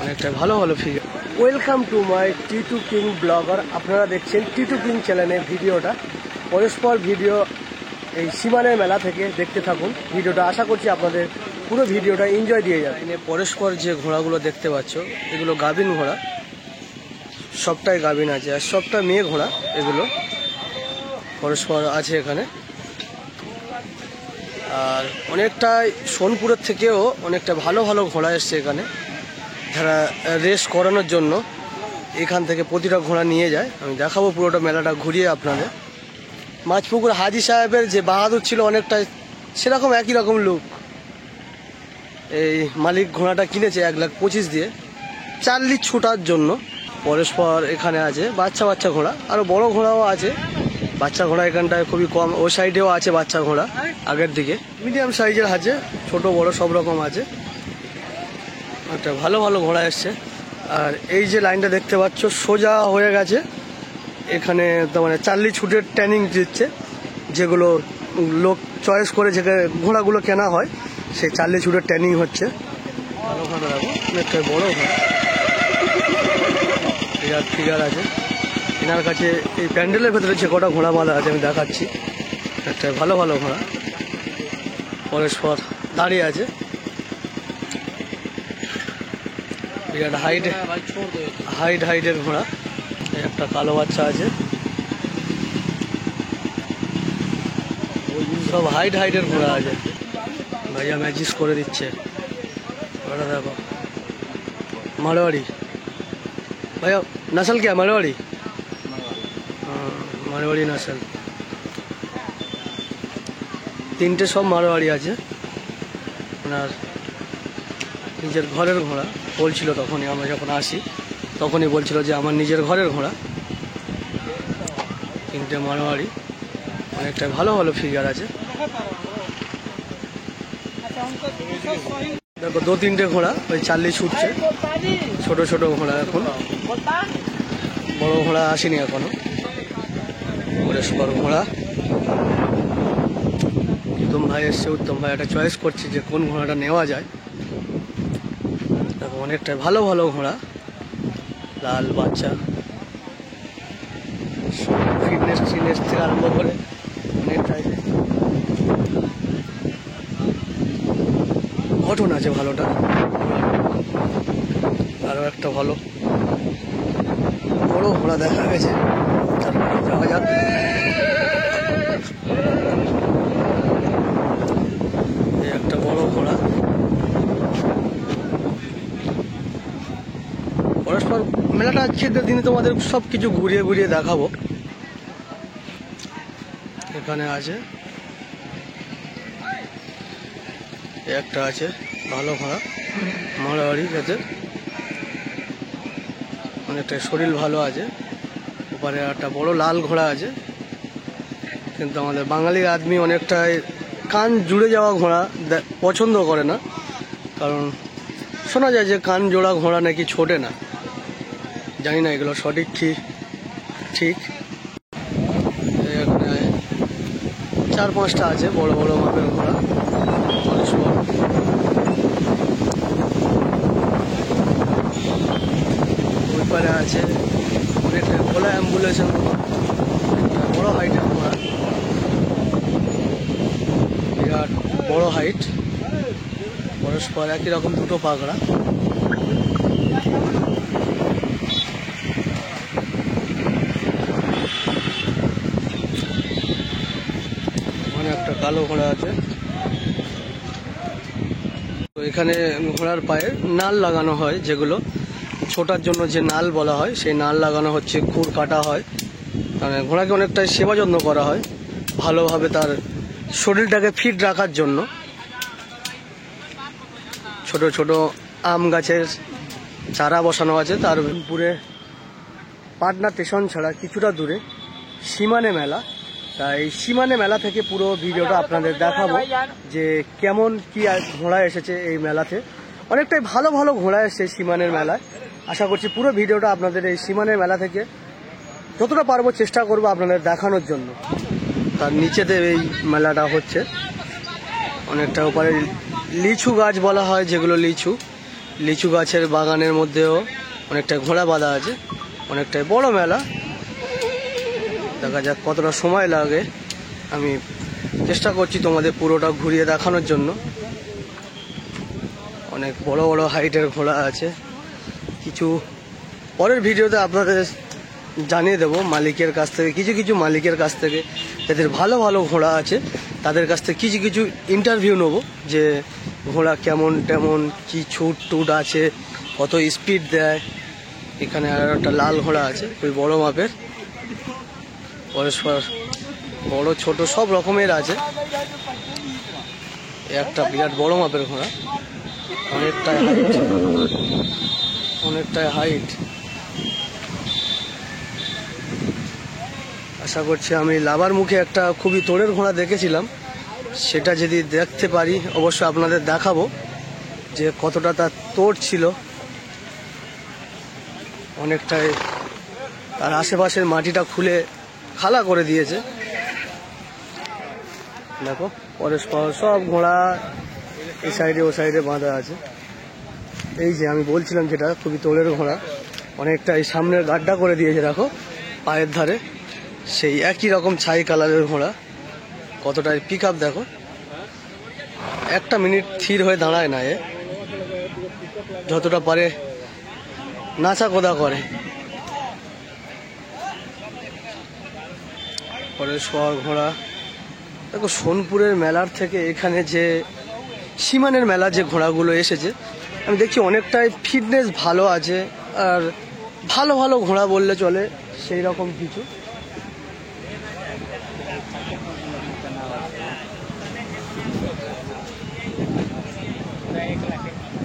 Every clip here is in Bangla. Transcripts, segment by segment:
অনেকটা ভালো ভালো figure. Welcome to my Titu king blogger. আপনারা দেখছেন টিটু কিং চ্যানেলের ভিডিওটা। পরস্পর ভিডিও এই সীমানের মেলা থেকে দেখতে থাকুন ভিডিওটা। আশা করছি আপনাদের পুরো ভিডিওটা এনজয় দিয়ে যাবে। পরস্পর যে ঘোড়াগুলো দেখতে পাচ্ছ এগুলো গাভিন ঘোড়া, সবটাই গাভিন আছে আর সবটা মেয়ে ঘোড়া। এগুলো পরস্পর আছে এখানে। আর অনেকটাই সোনপুরের থেকেও অনেকটা ভালো ভালো ঘোড়া এসছে এখানে, যারা রেস করানোর জন্য এখান থেকে প্রতিটা ঘোড়া নিয়ে যায়। আমি দেখাবো পুরোটা মেলাটা ঘুরিয়ে আপনাদের। মাছপুকুর হাজি সাহেবের যে বাহাদুর ছিল অনেকটাই সেরকম একই রকম লুক। এই মালিক ঘোড়াটা কিনেছে 1,25,000 দিয়ে চার্লি ছুটার জন্য। পরস্পর এখানে আছে বাচ্চা বাচ্চা ঘোড়া, আরও বড় ঘোড়াও আছে। বাচ্চা ঘোড়া এখানটায় খুবই কম, ওই সাইডেও আছে বাচ্চা ঘোড়া আগের দিকে। মিডিয়াম সাইজের আছে, ছোট বড় সব রকম আছে। একটা ভালো ভালো ঘোড়া এসছে। আর এই যে লাইনটা দেখতে পাচ্ছ সোজা হয়ে গেছে, এখানে তো মানে চার্লি ছুটের ট্রেনিং দিচ্ছে, যেগুলো লোক চয়েস করে যে ঘোড়াগুলো কেনা হয় সেই চার্লি ছুটের ট্রেনিং হচ্ছে। ভালো ঘোড়া দেখো, অনেকটা বড় ঘোড়া, ফিগার আছে এনার কাছে। এই প্যান্ডেলের ভেতরে যে কটা ঘোড়া মালা আছে আমি দেখাচ্ছি। একটা ভালো ভালো ঘোড়া পরস্পর দাঁড়িয়ে আছে। বিরাট হাইটের ঘোড়া। একটা কালো বাচ্চা আছে, সব হাইটের ঘোড়া আছে। ভাইয়া ম্যাজিস করে দিচ্ছে। ঘোড়া দেখো মারোয়ারি। भैया नस्ल क्या मारवाड़ी? मारवाड़ी नस्ल। তিনটে সব মারোয়ারি আছে। ওনার নিজের ঘরের ঘোড়া বলছিল তখনই, আমরা যখন আসি তখনই বলছিল যে আমার নিজের ঘরের ঘোড়া। তিনটে মারোয়ারি, অনেকটা ভালো ভালো ফিগার আছে। দেখো 2-3টে ঘোড়া ওই চার্লি ছুটছে, ছোট ছোট ঘোড়া। এখন বড় ঘোড়া আসেনি এখনো। পরস্পর ঘোড়া। উত্তম ভাই এসছে, উত্তম ভাই একটা চয়েস করছে যে কোন ঘোড়াটা নেওয়া যায়। দেখো অনেকটা ভালো ভালো ঘোড়া, লাল বাচ্চা, ফিটনেস থেকে আরম্ভ করে অনেকটাই গঠন আছে ভালোটা। আরও একটা ভালো বড় ঘোড়া দেখা গেছে, তারপরে যাওয়া যাক। এই একটা বড় ঘোড়া। পরস্পর মেলাটা আজকের দিনে তোমাদের সব কিছু ঘুরিয়ে ঘুরিয়ে দেখাবো। এখানে আছে একটা আছে ভালো ঘোড়া মারোয়ারি জাতের, অনেকটা শরীর ভালো আছে। ওপারে একটা বড় লাল ঘোড়া আছে, কিন্তু আমাদের বাঙালি আদমি অনেকটাই কান জুড়ে যাওয়া ঘোড়া পছন্দ করে না, কারণ শোনা যায় যে কান জোড়া ঘোড়া নাকি ছোটে না। জানি না এগুলো সঠিক ঠিক। এখানে 4-5টা আছে বড় বড় মাপের ঘোড়া। ওই পারে আছে অনেকটা খোলা অ্যাম্বুলেন্সের মতো, বড় হাইটের ঘোড়া, বিরাট বড় হাইট। পরস্পর একই রকম দুটো পাগড়া। ওখানে একটা কালো ঘোড়া আছে। তো এখানে ঘোড়ার পায়ে নাল লাগানো হয়, যেগুলো ছোটার জন্য যে নাল বলা হয় সেই নাল লাগানো হচ্ছে, খুর কাটা হয়। মানে ঘোড়াকে অনেকটাই সেবা যত্ন করা হয় ভালোভাবে তার শরীরটাকে ফিট রাখার জন্য। ছোট ছোট আম গাছের চারা বসানো আছে। তার পুরে পাটনা স্টেশন ছাড়া কিছুটা দূরে সীমানে মেলা। তাই সীমানে মেলা থেকে পুরো ভিডিওটা আপনাদের দেখাবো যে কেমন কি ঘোড়া এসেছে এই মেলাতে। অনেকটাই ভালো ভালো ঘোড়া এসেছে সীমানের মেলায়। আশা করছি পুরো ভিডিওটা আপনাদের এই সীমানের মেলা থেকে যতটা পারবো চেষ্টা করবো আপনাদের দেখানোর জন্য। তার নিচেতে এই মেলাটা হচ্ছে, অনেকটা উপরে লিচু গাছ বলা হয়, যেগুলো লিচু গাছের বাগানের মধ্যেও অনেকটা ঘোড়া বাঁধা আছে। অনেকটাই বড় মেলা, দেখা যাক কতটা সময় লাগে। আমি চেষ্টা করছি তোমাদের পুরোটা ঘুরিয়ে দেখানোর জন্য। অনেক বড় বড় হাইটের ঘোড়া আছে। কিছু পরের ভিডিওতে আপনাদের জানিয়ে দেবো মালিকের কাছ থেকে, কিছু মালিকের কাছ থেকে যাদের ভালো ভালো ঘোড়া আছে তাদের কাছ থেকে কিছু ইন্টারভিউ নেবো, যে ঘোড়া কেমন টেমন, কি ছুট টুট আছে, কত স্পিড দেয়। এখানে আর একটা লাল ঘোড়া আছে, ওই বড় মাপের, পরস্পর বড় ছোট সব রকমের আছে। একটা বিরাট বড় মাপের ঘোড়া, অনেকটাই হাইট। আশা করছি আমি লাভার মুখে একটা খুবই তোড়ের ঘোড়া দেখেছিলাম, সেটা যদি দেখতে পারি অবশ্যই আপনাদের দেখাবো যে কতটা তার তোড় ছিল। অনেকটাই তার আশেপাশের মাটিটা খুলে খালা করে দিয়েছে। দেখো পরস্পর সব ঘোড়া এই সাইডে ও সাইডে বাঁধা আছে। এই যে আমি বলছিলাম যেটা খুবই তোড়ের ঘোড়া, অনেকটা এই সামনের গাড্ডা করে দিয়েছে দেখো পায়ের ধারে, সেই একই রকম ছাই কালারের ঘোড়া। কতটা পিক আপ দেখো, একটা মিনিট স্থির হয়ে দাঁড়ায় না, যতটা পারে নাচা কোদা করে। পরস্পর ঘোড়া দেখো, সোনপুরের মেলার থেকে এখানে যে সীমানের মেলা যে ঘোড়াগুলো এসেছে আমি দেখছি অনেকটাই ফিটনেস ভালো আছে, আর ভালো ভালো ঘোড়া বললে চলে সেই রকম কিছু।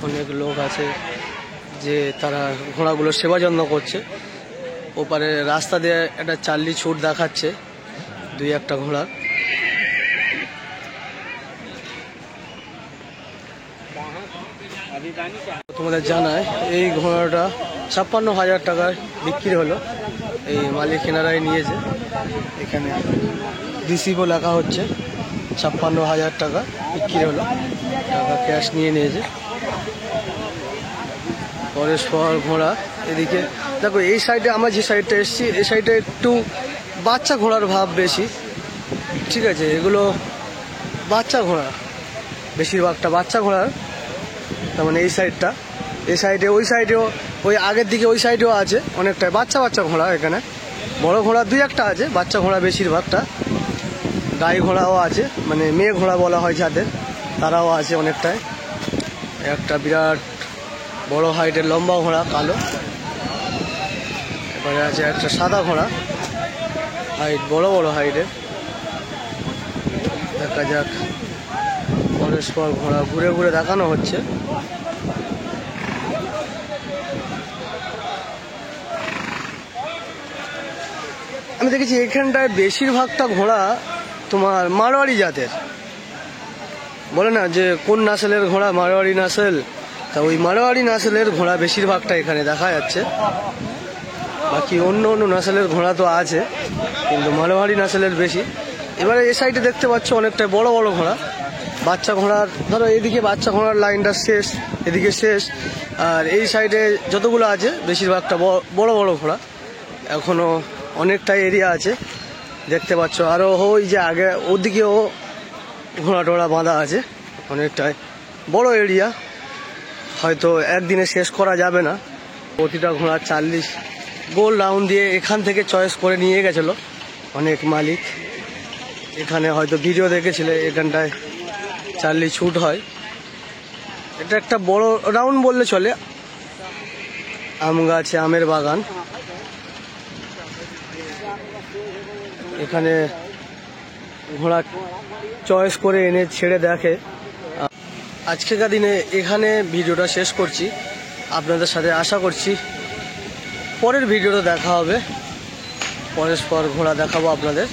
অনেক লোক আছে যে তারা ঘোড়াগুলোর সেবা যত্ন করছে। ওপারে রাস্তা দিয়ে একটা চার্লি ছুট দেখাচ্ছে দুই একটা ঘোড়া। তোমাদের জানায় এই ঘোড়াটা 56,000 টাকায় বিক্রি হলো, এই মালিক এনারাই নিয়েছে। এখানে রিসিভও লেখা হচ্ছে, 56,000 টাকা বিক্রি হলো, টাকা ক্যাশ নিয়েছে। পরস্পর ঘোড়া এদিকে দেখো, এই সাইডে আমরা যে সাইডটা এসেছি এই সাইডে একটু বাচ্চা ঘোড়ার ভাব বেশি, ঠিক আছে। এগুলো বাচ্চা ঘোড়া, বেশিরভাগটা বাচ্চা ঘোড়ার। তার মানে এই সাইডে ওই সাইডেও, ওই আগের দিকে ওই সাইডেও আছে অনেকটাই বাচ্চা ঘোড়া। এখানে বড় ঘোড়া দুই একটা আছে, বাচ্চা ঘোড়া বেশিরভাগটা। গাই ঘোড়াও আছে, মানে মেয়ে ঘোড়া বলা হয় যাদের, তারাও আছে অনেকটাই। একটা বিরাট বড় হাইটের লম্বা ঘোড়া কালো। এবারে আছে একটা সাদা ঘোড়া, হাইট বড় হাইটের। দেখা যাক, পরস্পর ঘোড়া ঘুরে ঘুরে দেখানো হচ্ছে। আমি দেখেছি এখানটায় বেশিরভাগটা ঘোড়া তোমার মারোয়ারি জাতের, বলে না যে কোন নাসেলের ঘোড়া, মারোয়ারি নাসেল। তা ওই মারোয়ারি নাসেলের ঘোড়া বেশিরভাগটা এখানে দেখা যাচ্ছে। বাকি অন্য নাসেলের ঘোড়া তো আছে, কিন্তু মারোয়ারি নাসেলের বেশি। এবারে এই সাইডে দেখতে পাচ্ছ অনেকটা বড় ঘোড়া, বাচ্চা ঘোড়ার, ধরো এদিকে বাচ্চা ঘোড়ার লাইনটা শেষ, এদিকে শেষ, আর এই সাইডে যতগুলো আছে বেশিরভাগটা বড় ঘোড়া। এখনো অনেকটাই এরিয়া আছে দেখতে পাচ্ছ। আরও ওই যে আগে ওদিকেও ঘোড়া টোড়া বাঁধা আছে, অনেকটাই বড় এরিয়া, হয়তো একদিনে শেষ করা যাবে না। প্রতিটা ঘোড়া 40 গোল রাউন্ড দিয়ে এখান থেকে চয়েস করে নিয়ে গেছিলো অনেক মালিক। এখানে হয়তো ভিডিও দেখেছিলে, এখানটায় 40 ছুট হয়। এটা একটা বড় রাউন্ড বললে চলে। আম গাছে আমের বাগান, এখানে ঘোড়া চয়েস করে এনে ছেড়ে দেখে। আজকেকার দিনে এখানে ভিডিওটা শেষ করছি আপনাদের সাথে। আশা করছি পরের ভিডিওটা দেখা হবে, পরস্পর ঘোড়া দেখাবো আপনাদের।